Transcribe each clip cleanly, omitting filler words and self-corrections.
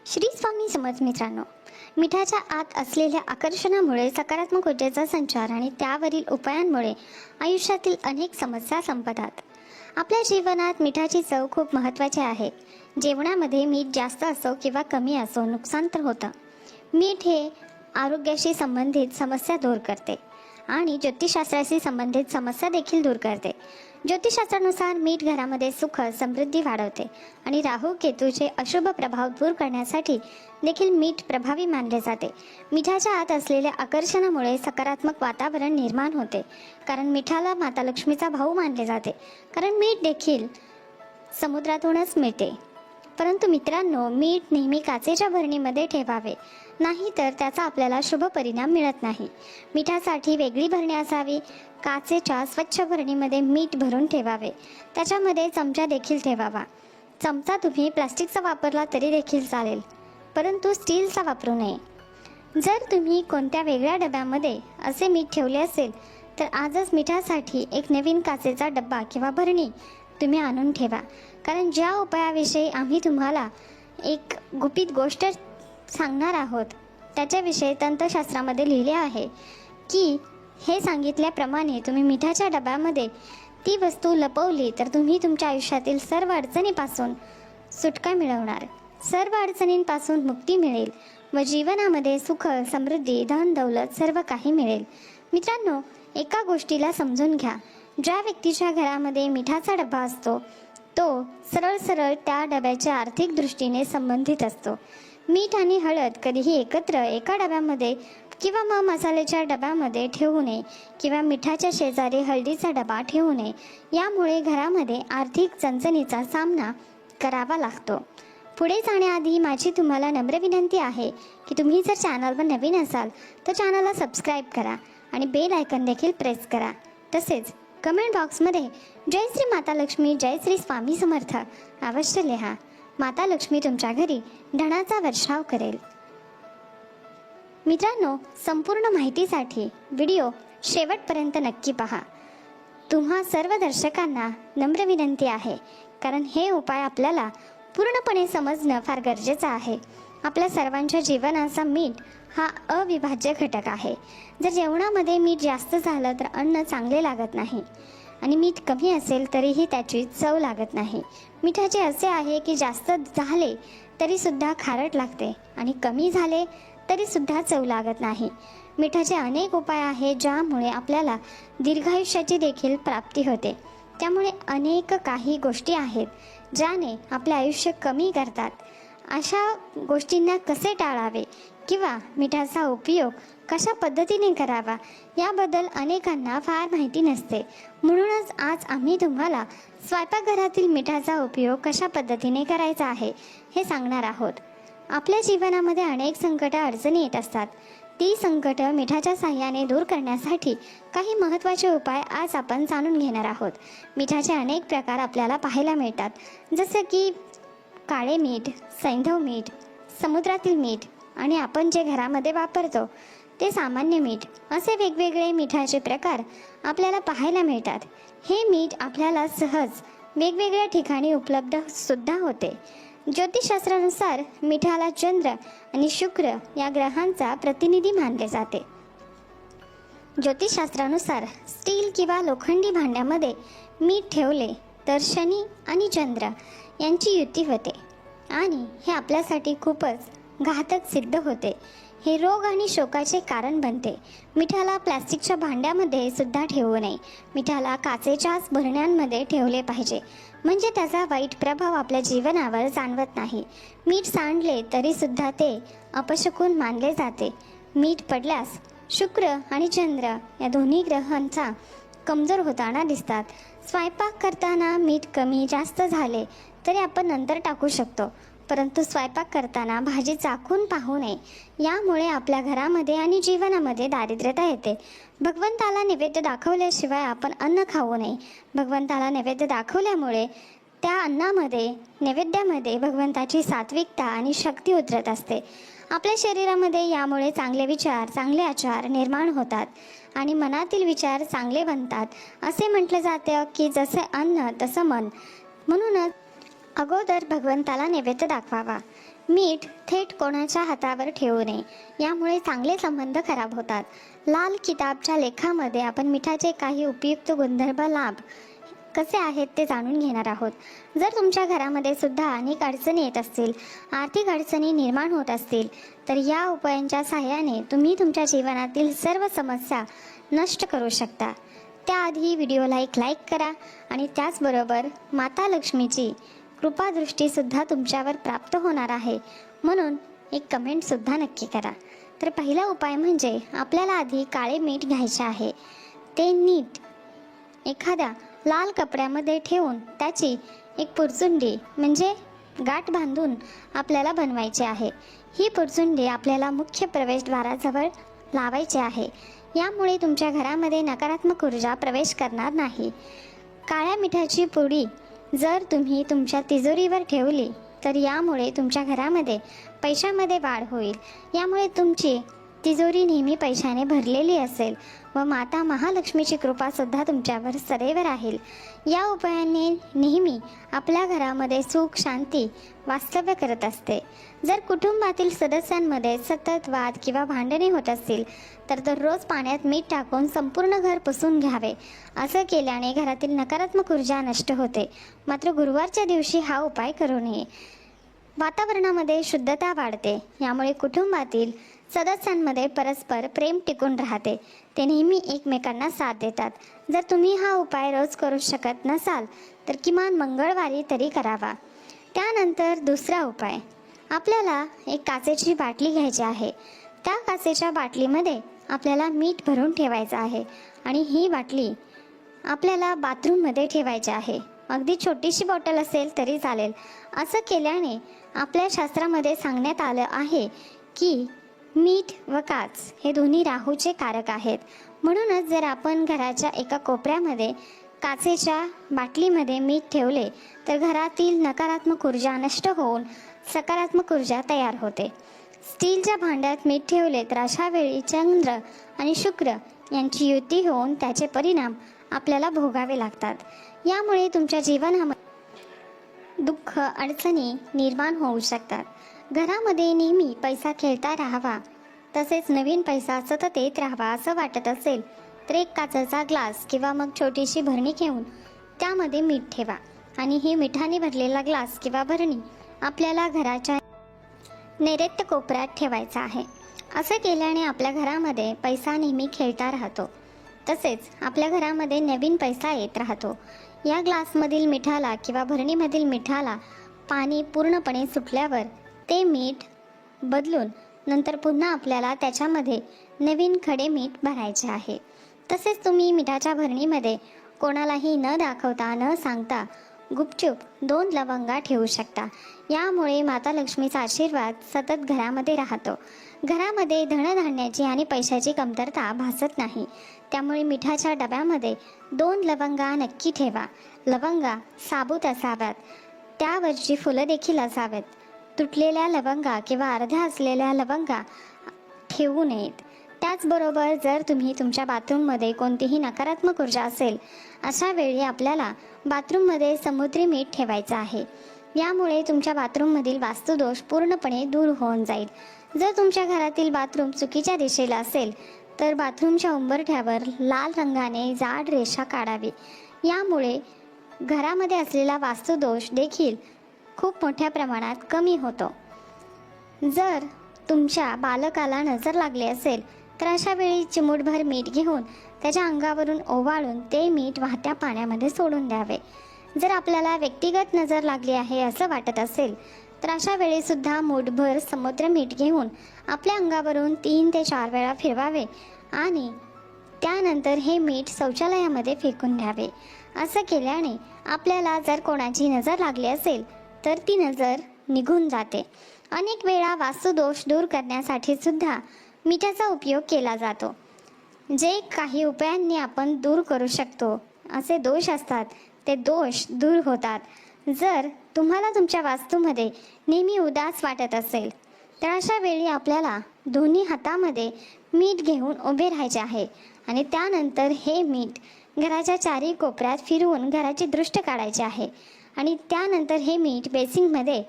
श्री स्वामी समर्थ मित्रांनो, मिठाच्या आत असलेल्या आकर्षणामुळे सकारात्मक ऊर्जेचा संचार आणि त्यावरील उपायांमुळे आयुष्यातील अनेक समस्या संपतात. आपल्या जीवनात मिठाची चव खूप महत्त्वाची आहे. जेवणामध्ये मीठ जास्त असो किंवा कमी असो, नुकसान तर होतं. मीठ हे आरोग्याशी संबंधित समस्या दूर करते आणि ज्योतिषशास्त्राशी संबंधित समस्या देखील दूर करते. ज्योतिषशास्त्रानुसार मीठ घरामध्ये सुख समृद्धी वाढवते आणि राहू केतूचे अशुभ प्रभाव दूर करण्यासाठी देखील मीठ प्रभावी मानले जाते. मिठाच्या आत असलेल्या आकर्षणामुळे सकारात्मक वातावरण निर्माण होते, कारण मिठाला माता लक्ष्मीचा भाऊ मानले जाते. कारण मीठ देखील समुद्रातूनच मिळते. परंतु मित्रांनो, मीठ नेहमी काचेच्या भरणीमध्ये ठेवावे, नाहीतर त्याचा आपल्याला शुभ परिणाम मिळत नाही. मिठासाठी वेगळी भरणी असावी. काचेच्या स्वच्छ भरणीमध्ये मीठ भरून ठेवावे. त्याच्यामध्ये चमचा देखील ठेवावा. चमचा तुम्ही प्लास्टिकचा वापरला तरी देखील चालेल, परंतु स्टीलचा वापरू नये. जर तुम्ही कोणत्या वेगळ्या डब्यामध्ये असे मीठ ठेवले असेल तर आजच मिठासाठी एक नवीन काचेचा डब्बा किंवा भरणी तुम्ही आणून ठेवा. कारण ज्या उपायाविषयी आम्ही तुम्हाला एक गुपित गोष्ट सांगणार आहोत त्याच्याविषयी तंत्रशास्त्रामध्ये लिहिले आहे की हे सांगितल्याप्रमाणे तुम्ही मिठाच्या डब्यामध्ये ती वस्तू लपवली तर तुम्ही तुमच्या आयुष्यातील सर्व अडचणीपासून सुटका मिळवणार, सर्व अडचणींपासून मुक्ती मिळेल व जीवनामध्ये सुख समृद्धी धन दौलत सर्व काही मिळेल. मित्रांनो, एका गोष्टीला समजून घ्या. ज्या व्यक्तीच्या घरामध्ये मिठाचा डबा असतो तो सरळ त्या डब्याच्या आर्थिक दृष्टीने संबंधित असतो. मीठ आणि हळद कधीही एकत्र एका डब्यामध्ये किंवा मग मसाल्याच्या डब्यामध्ये ठेवू नये किंवा मिठाच्या शेजारी हळदीचा डबा ठेवू नये. यामुळे घरामध्ये आर्थिक चणचणीचा सामना करावा लागतो. पुढे जाण्याआधी माझी तुम्हाला नम्र विनंती आहे की तुम्ही जर चॅनलवर नवीन असाल तर चॅनलला सबस्क्राईब करा आणि बेल आयकॉन देखील प्रेस करा. तसेच कमेंट बॉक्समध्ये जय श्री माता लक्ष्मी, जय श्री स्वामी समर्थ अवश्य लिहा. माता लक्ष्मी तुमच्या घरी धनाचा वर्षाव करेल. मित्रांनो, संपूर्ण माहितीसाठी व्हिडिओ शेवटपर्यंत नक्की पहा. तुम्हा सर्व दर्शकांना नम्र विनंती आहे, कारण हे उपाय आपल्याला पूर्णपणे समजणं फार गरजेचं आहे. आपल्या सर्वांच्या जीवनाचा मीठ हा अविभाज्य घटक आहे. जर जेवणामध्ये मीठ जास्त झालं तर अन्न चांगले लागत नाही आणि मीठ कमी असेल तरीही त्याची चव लागत नाही. मिठाचे असे आहे की जास्त झाले तरीसुद्धा खारट लागते आणि कमी झाले तरीसुद्धा चव लागत नाही. मिठाचे अनेक उपाय आहेत ज्यामुळे आपल्याला दीर्घायुष्याची देखील प्राप्ती होते. त्यामुळे अनेक काही गोष्टी आहेत ज्याने आपले आयुष्य कमी करतात. अशा गोष्टींना कसे टाळावे किंवा मिठाचा उपयोग कशा पद्धतीने करावा याबद्दल अनेकांना फार माहिती नसते. म्हणूनच आज आम्ही तुम्हाला स्वयंपाकघरातील मिठाचा उपयोग कशा पद्धतीने करायचा आहे हे सांगणार आहोत. आपल्या जीवनामध्ये अनेक संकट अडचणी येत असतात. ती संकट मिठाच्या साहाय्याने दूर करण्यासाठी काही महत्त्वाचे उपाय आज आपण जाणून घेणार आहोत. मिठाचे अनेक प्रकार आपल्याला पाहायला मिळतात, जसं की काळे मीठ, सैंधव मीठ, समुद्रातील मीठ आणि आपण जे घरामध्ये वापरतो ते सामान्य मीठ, असे वेगवेगळे मिठाचे प्रकार आपल्याला पाहायला मिळतात. हे मीठ आपल्याला सहज वेगवेगळ्या ठिकाणी उपलब्ध सुद्धा होते. ज्योतिषशास्त्रानुसार मिठाला चंद्र आणि शुक्र या ग्रहांचा प्रतिनिधी मानले जाते. ज्योतिषशास्त्रानुसार स्टील किंवा लोखंडी भांड्यामध्ये मीठ ठेवले तर शनी आणि चंद्र यांची युती होते आणि हे आपल्यासाठी खूपच घातक सिद्ध होते. हे रोग आणि शोकाचे कारण बनते. मिठाला प्लास्टिकच्या भांड्यामध्ये सुद्धा ठेवू नये. मिठाला काचेच्याच भरण्यांमध्ये ठेवले पाहिजे, म्हणजे त्याचा वाईट प्रभाव आपल्या जीवनावर जाणवत नाही. मीठ सांडले तरीसुद्धा ते अपशकुन मानले जाते. मीठ पडल्यास शुक्र आणि चंद्र या दोन्ही ग्रहांचा कमजोर होताना दिसतात. स्वयंपाक करताना मीठ कमी जास्त झाले तरी आपण नंतर टाकू शकतो, परंतु स्वयंपाक करताना भाजी चाखून पाहू नये. यामुळे आपल्या घरामध्ये आणि जीवनामध्ये दारिद्र्यता येते. भगवंताला नैवेद्य दाखवल्याशिवाय आपण अन्न खाऊ नये. भगवंताला नैवेद्य दाखवल्यामुळे त्या अन्नामध्ये नैवेद्यामध्ये भगवंताची सात्विकता आणि शक्ती उतरत असते. आपल्या शरीरामध्ये यामुळे चांगले विचार, चांगले आचार निर्माण होतात आणि मनातील विचार चांगले बनतात. असे म्हटले जाते की जसे अन्न तसं मन. म्हणूनच अगोदर भगवंताला नैवेद्य दाखवावा. मीठ थेट कोणाच्या हातावर ठेवू नये, यामुळे चांगले संबंध खराब होतात. लाल किताबच्या लेखामध्ये आपण मिठाचे काही उपयुक्त गुणधर्म लाभ कसे आहेत ते जाणून घेणार आहोत. जर तुमच्या घरामध्ये सुद्धा अनेक अडचणी येत असतील, आर्थिक अडचणी निर्माण होत असतील, तर या उपायांच्या सहाय्याने तुम्ही तुमच्या जीवनातील सर्व समस्या नष्ट करू शकता. त्याआधी व्हिडिओला एक लाईक करा आणि त्याचबरोबर माता लक्ष्मीची कृपादृष्टीसुद्धा तुमच्यावर प्राप्त होणार आहे, म्हणून एक कमेंटसुद्धा नक्की करा. तर पहिला उपाय म्हणजे आपल्याला आधी काळे मीठ घ्यायचे आहे. ते नीट एखाद्या लाल कपड्यामध्ये ठेवून त्याची एक पुरचुंडी म्हणजे गाठ बांधून आपल्याला बनवायची आहे. ही पुरचुंडी आपल्याला मुख्य प्रवेशद्वाराजवळ लावायची आहे. यामुळे तुमच्या घरामध्ये नकारात्मक ऊर्जा प्रवेश करणार नाही. काळ्या मिठाची पुडी जर तुम्ही तुमच्या तिजोरीवर ठेवली तर यामुळे तुमच्या घरामध्ये पैशामध्ये वाढ होईल. यामुळे तुमची तिजोरी नेहमी पैशाने भरलेली असेल व माता महालक्ष्मीची कृपासुद्धा तुमच्यावर सदैव राहील. या उपायाने नेहमी आपल्या घरामध्ये सुख शांती वास्तव्य करत असते. जर कुटुंबातील सदस्यांमध्ये सतत वाद किंवा भांडणे होत असतील तर दररोज पाण्यात मीठ टाकून संपूर्ण घर पुसून घ्यावे. असं केल्याने घरातील नकारात्मक ऊर्जा नष्ट होते. मात्र गुरुवारच्या दिवशी हा उपाय करू नये. वातावरणामध्ये शुद्धता वाढते. यामुळे कुटुंबातील सदस्यांमध्ये परस्पर प्रेम टिकून राहते. ते नेहमी एकमेकांना साथ देतात. जर तुम्ही हा उपाय रोज करू शकत नसाल तर किमान मंगळवारी तरी करावा. त्यानंतर दुसरा उपाय, आपल्याला एक काचेची बाटली घ्यायची आहे. त्या काचेच्या बाटलीमध्ये आपल्याला मीठ भरून ठेवायचं आहे आणि ही बाटली आपल्याला बाथरूममध्ये ठेवायची आहे. अगदी छोटीशी बॉटल असेल तरी चालेल. असं केल्याने आपल्या शास्त्रामध्ये सांगण्यात आलं आहे की मीठ व काच हे दोन्ही राहूचे कारक आहेत. म्हणूनच जर आपण घराच्या एका कोपऱ्यामध्ये काचेच्या बाटलीमध्ये मीठ ठेवले तर घरातील नकारात्मक ऊर्जा नष्ट होऊन सकारात्मक ऊर्जा तयार होते. स्टीलच्या भांड्यात मीठ ठेवले तर अशा वेळी चंद्र आणि शुक्र यांची युती होऊन त्याचे परिणाम आपल्याला भोगावे लागतात. यामुळे तुमच्या जीवनामध्ये दुःख अडचणी निर्माण होऊ शकतात. घरामध्ये नेहमी पैसा खेळता राहावा तसेच नवीन पैसा सतत येत राहावा असं वाटत असेल तर एक काचेचा ग्लास किंवा मग छोटीशी भरणी घेऊन त्यामध्ये मीठ ठेवा आणि ही मिठाने भरलेला ग्लास किंवा भरणी आपल्याला घराच्या नैऋत्य कोपऱ्यात ठेवायचा आहे. असं केल्याने आपल्या घरामध्ये पैसा नेहमी खेळता राहतो. तसेच आपल्या घरामध्ये नवीन पैसा येत राहतो. या ग्लासमधील मिठाला किंवा भरणीमधील मिठाला पाणी पूर्णपणे सुटल्यावर ते मीठ बदलून नंतर पुन्हा आपल्याला त्याच्यामध्ये नवीन खडे मीठ भरायचे आहे. तसेच तुम्ही मिठाच्या भरणीमध्ये कोणालाही न दाखवता न सांगता गुपचूप 2 लवंगा ठेवू शकता. यामुळे माता लक्ष्मीचा आशीर्वाद सतत घरामध्ये राहतो. घरामध्ये धनधान्याची आणि पैशाची कमतरता भासत नाही. त्यामुळे मिठाच्या डब्यामध्ये 2 लवंगा नक्की ठेवा. लवंगा साबूत असाव्यात, त्यावरची फुलं देखील असावेत. तुटलेल्या लवंगा किंवा अर्ध्या असलेल्या लवंगा ठेवू नयेत. त्याचबरोबर जर तुम्ही तुमच्या बाथरूममध्ये कोणतीही नकारात्मक ऊर्जा असेल अशा वेळी आपल्याला बाथरूममध्ये समुद्री मीठ ठेवायचं आहे. यामुळे तुमच्या बाथरूममधील वास्तुदोष पूर्णपणे दूर होऊन जाईल. जर तुमच्या घरातील बाथरूम चुकीच्या दिशेला असेल तर बाथरूमच्या उंबरठ्यावर लाल रंगाने जाड रेषा काढावी. यामुळे घरामध्ये असलेला वास्तुदोष देखील खूप मोठ्या प्रमाणात कमी होतो. जर तुमच्या बालकाला नजर लागली असेल तर अशा वेळी चिमूटभर मीठ घेऊन त्याच्या अंगावरून ओवाळून ते मीठ वाहत्या पाण्यामध्ये सोडून द्यावे. जर आपल्याला व्यक्तिगत नजर लागली आहे असं वाटत असेल तर अशा वेळीसुद्धा मूठभर समुद्र मीठ घेऊन आपल्या अंगावरून 3 ते 4 वेळा फिरवावे आणि त्यानंतर हे मीठ शौचालयामध्ये फेकून द्यावे. असं केल्याने आपल्याला जर कोणाची नजर लागली असेल तर ती नजर निघून जाते. अनेक वेळा वास्तुदोष दूर करण्यासाठी सुद्धा मिठाचा उपयोग केला जातो. जे काही उपायांनी आपण दूर करू शकतो असे दोष असतात ते दोष दूर होतात. जर तुम्हाला तुमच्या वास्तूमध्ये नेहमी उदास वाटत असेल तर अशा वेळी आपल्याला दोन्ही हातामध्ये मीठ घेऊन उभे राहायचे आहे आणि त्यानंतर हे मीठ घराच्या 4 कोपऱ्यात फिरवून घराची दृष्ट काढायची आहे आणि त्यानंतर हे मीठ बेसिंगमध्ये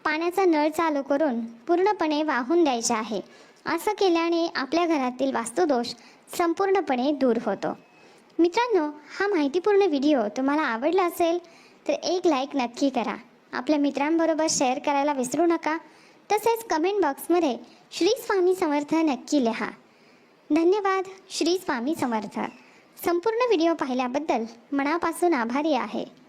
पाण्याचा नळ चालू करून पूर्णपणे वाहून द्यायचे आहे. असं केल्याने आपल्या घरातील वास्तुदोष संपूर्णपणे दूर होतो. मित्रांनो, हा माहितीपूर्ण व्हिडिओ तुम्हाला आवडला असेल तर एक लाईक नक्की करा. आपल्या मित्रांबरोबर शेअर करायला विसरू नका. तसेच कमेंट बॉक्समध्ये श्री स्वामी समर्थ नक्की लिहा. धन्यवाद. श्री स्वामी समर्थ. संपूर्ण व्हिडिओ पाहिल्याबद्दल मनापासून आभारी आहे.